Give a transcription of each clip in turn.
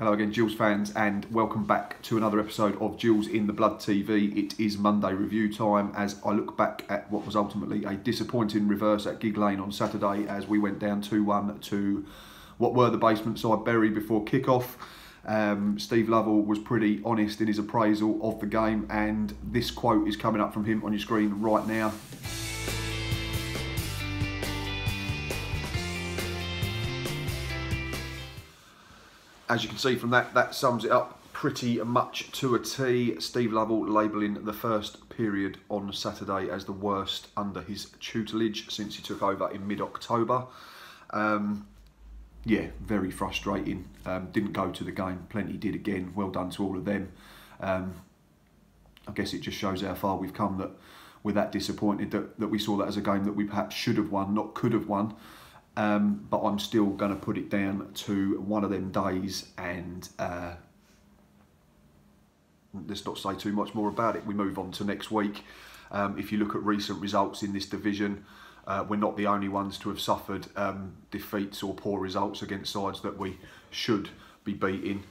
Hello again, Gills fans, and welcome back to another episode of Gills in the Blood TV. It is Monday review time as I look back at what was ultimately a disappointing reverse at Gig Lane on Saturday as we went down 2-1 to what were the basement side Bury before kick-off. Steve Lovell was pretty honest in his appraisal of the game, and this quote is coming up from him on your screen right now. As you can see from that sums it up pretty much to a T. Steve Lovell labelling the first period on Saturday as the worst under his tutelage since he took over in mid-October. Yeah, very frustrating. Didn't go to the game, plenty did again. Well done to all of them. I guess it just shows how far we've come that we're that disappointed that we saw that as a game that we perhaps should have won, not could have won. But I'm still going to put it down to one of them days, and let's not say too much more about it. We move on to next week. If you look at recent results in this division, we're not the only ones to have suffered defeats or poor results against sides that we should be beating.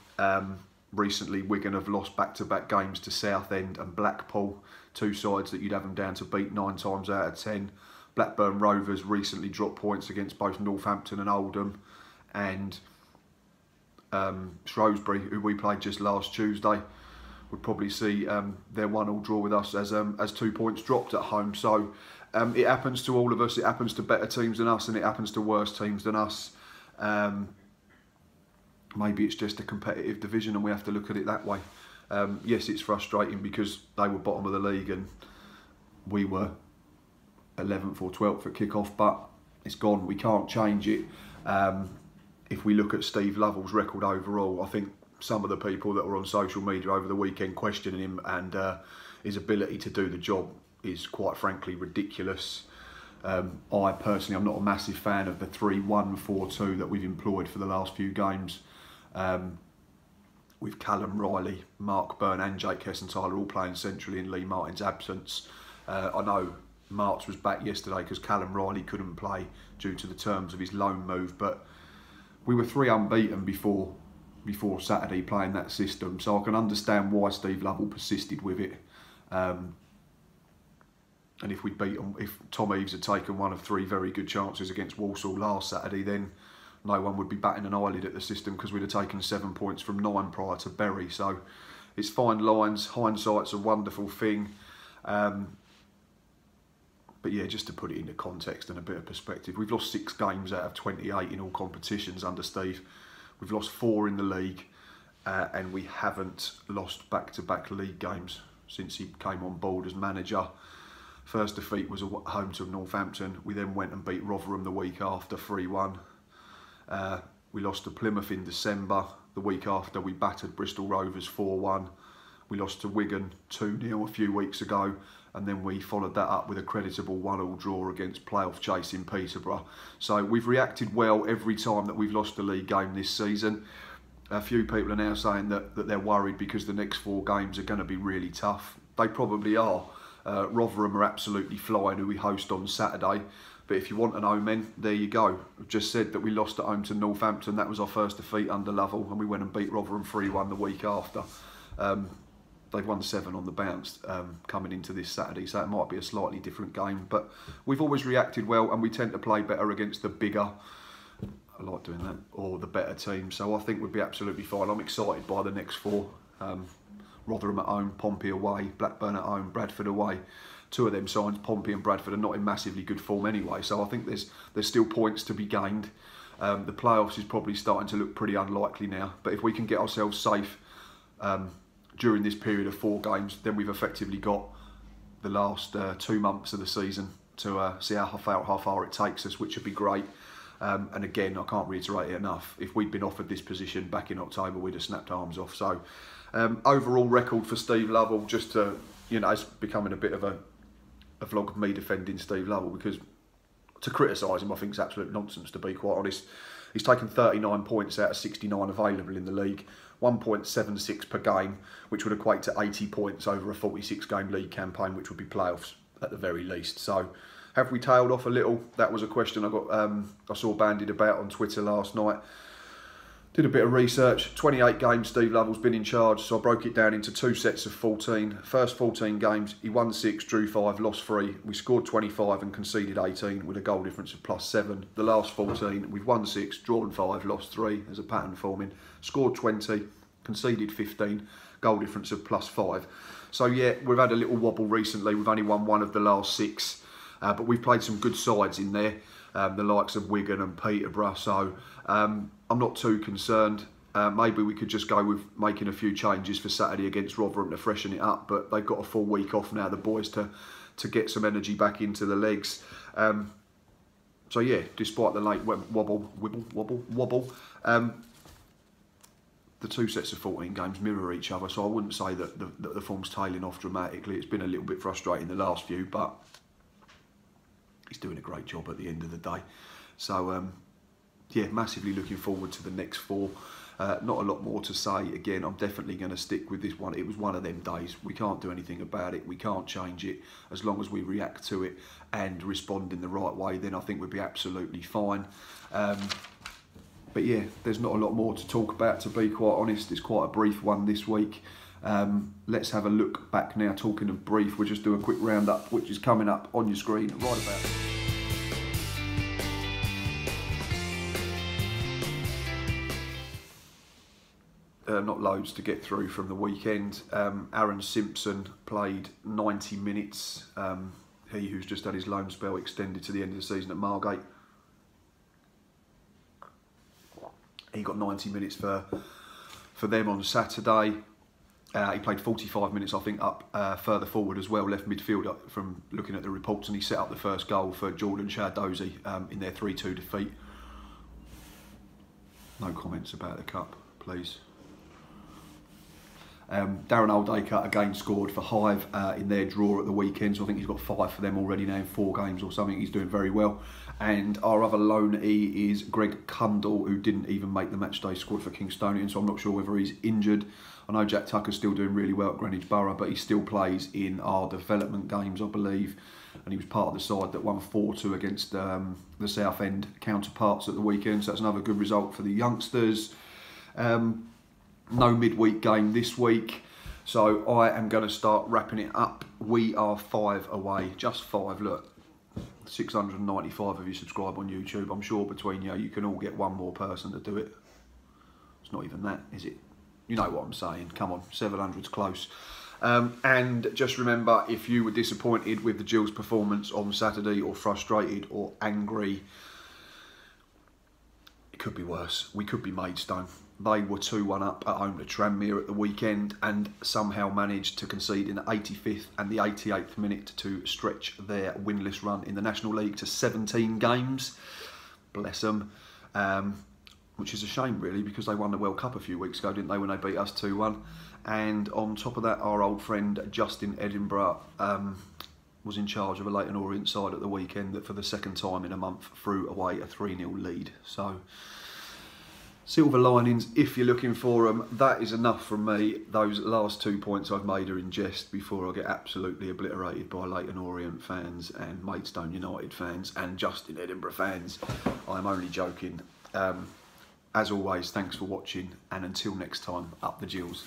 Recently, Wigan have lost back-to-back games to Southend and Blackpool, two sides that you'd have them down to beat 9 times out of 10. Blackburn Rovers recently dropped points against both Northampton and Oldham, and Shrewsbury, who we played just last Tuesday, would probably see their 1-1 draw with us as 2 points dropped at home. So it happens to all of us. It happens to better teams than us, and it happens to worse teams than us. Maybe it's just a competitive division, and we have to look at it that way. Yes, it's frustrating because they were bottom of the league and we were 11th or 12th at kick-off, but it's gone. We can't change it. If we look at Steve Lovell's record overall, I think some of the people that were on social media over the weekend questioning him and his ability to do the job is quite frankly ridiculous. I personally am not a massive fan of the 3-1-4-2 that we've employed for the last few games. With Callum Riley, Mark Byrne and Jake Hessenthaler all playing centrally in Lee Martin's absence. I know Marks was back yesterday because Callum Riley couldn't play due to the terms of his loan move, but we were 3 unbeaten before Saturday playing that system, so I can understand why Steve Lovell persisted with it. And if Tom Eaves had taken one of 3 very good chances against Walsall last Saturday, then no one would be batting an eyelid at the system because we'd have taken 7 points from 9 prior to Bury. So it's fine lines. Hindsight's a wonderful thing. But yeah, just to put it into context and a bit of perspective, we've lost 6 games out of 28 in all competitions under Steve. We've lost 4 in the league, and we haven't lost back-to-back league games since he came on board as manager. First defeat was at home to Northampton. We then went and beat Rotherham the week after 3-1. We lost to Plymouth in December. The week after, we battered Bristol Rovers 4-1. We lost to Wigan 2-0 a few weeks ago, and then we followed that up with a creditable 1-1 draw against playoff chasing Peterborough. So we've reacted well every time that we've lost a league game this season. A few people are now saying that they're worried because the next 4 games are going to be really tough. They probably are. Rotherham are absolutely flying, who we host on Saturday. But if you want an omen, there you go. I've just said that we lost at home to Northampton. That was our first defeat under Lovell, and we went and beat Rotherham 3-1 the week after. They've won 7 on the bounce coming into this Saturday, so it might be a slightly different game. But we've always reacted well, and we tend to play better against the bigger, I like doing that, or the better team. So I think we'd be absolutely fine. I'm excited by the next 4. Rotherham at home, Pompey away, Blackburn at home, Bradford away. 2 of them sides, Pompey and Bradford, are not in massively good form anyway. So I think there's still points to be gained. The playoffs is probably starting to look pretty unlikely now. But if we can get ourselves safe during this period of 4 games, then we've effectively got the last 2 months of the season to see how far it takes us, which would be great. And again, I can't reiterate it enough. If we'd been offered this position back in October, we'd have snapped arms off. So overall record for Steve Lovell, just to, you know, it's becoming a bit of a vlog of me defending Steve Lovell, because to criticise him I think is absolute nonsense, to be quite honest. He's taken 39 points out of 69 available in the league, 1.76 per game, which would equate to 80 points over a 46-game league campaign, which would be playoffs at the very least. So have we tailed off a little? That was a question I saw bandied about on Twitter last night. Did a bit of research. 28 games Steve Lovell's been in charge, so I broke it down into 2 sets of 14. First 14 games, he won 6, drew 5, lost 3. We scored 25 and conceded 18 with a goal difference of +7. The last 14, we've won 6, drawn 5, lost 3. There's a pattern forming. Scored 20, conceded 15, goal difference of +5. So yeah, we've had a little wobble recently. We've only won 1 of the last 6, but we've played some good sides in there. The likes of Wigan and Peterborough, so I'm not too concerned. Maybe we could just go with making a few changes for Saturday against Rotherham to freshen it up, but they've got a full week off now, the boys, to get some energy back into the legs. So yeah, despite the late wobble, the 2 sets of 14 games mirror each other, so I wouldn't say that the form's tailing off dramatically. It's been a little bit frustrating the last few, but he's doing a great job at the end of the day. So yeah, massively looking forward to the next 4. Not a lot more to say. Again, I'm definitely going to stick with this one. It was one of them days. We can't do anything about it. We can't change it. As long as we react to it and respond in the right way, then I think we'll be absolutely fine. But yeah, there's not a lot more to talk about, to be quite honest. It's quite a brief one this week. Let's have a look back now. Talking of brief, we'll just do a quick roundup, which is coming up on your screen right about now. Not loads to get through from the weekend. Aaron Simpson played 90 minutes. He who's just had his loan spell extended to the end of the season at Margate. He got 90 minutes for them on Saturday. He played 45 minutes, I think, up further forward as well, left midfield from looking at the reports, and he set up the first goal for Jordan Shardozzi in their 3-2 defeat. No comments about the cup, please. Darren Oldacre again scored for Hive in their draw at the weekend, so I think he's got 5 for them already now in 4 games or something. He's doing very well. And our other loanee is Greg Cundall, who didn't even make the matchday squad for Kingstonian, so I'm not sure whether he's injured. I know Jack Tucker's still doing really well at Greenwich Borough, but he still plays in our development games, I believe. And he was part of the side that won 4-2 against the Southend counterparts at the weekend, so that's another good result for the youngsters. No midweek game this week, so I am going to start wrapping it up. We are 5 away, just 5. Look, 695 of you subscribe on YouTube. I'm sure between you can all get one more person to do it. It's not even that, is it? You know what I'm saying. Come on, 700's close. And just remember, if you were disappointed with the Gills' performance on Saturday, or frustrated or angry, it could be worse. We could be Maidstone. They were 2-1 up at home to Tranmere at the weekend and somehow managed to concede in the 85th and the 88th minute to stretch their winless run in the National League to 17 games. Bless them. Which is a shame, really, because they won the World Cup a few weeks ago, didn't they, when they beat us 2-1. And on top of that, our old friend Justin Edinburgh was in charge of a Leyton Orient side at the weekend that for the 2nd time in a month threw away a 3-0 lead. So, silver linings, if you're looking for them. That is enough from me. Those last 2 points I've made are in jest before I get absolutely obliterated by Leyton Orient fans and Maidstone United fans and Justin Edinburgh fans. I'm only joking. As always, thanks for watching, and until next time, up the Gills.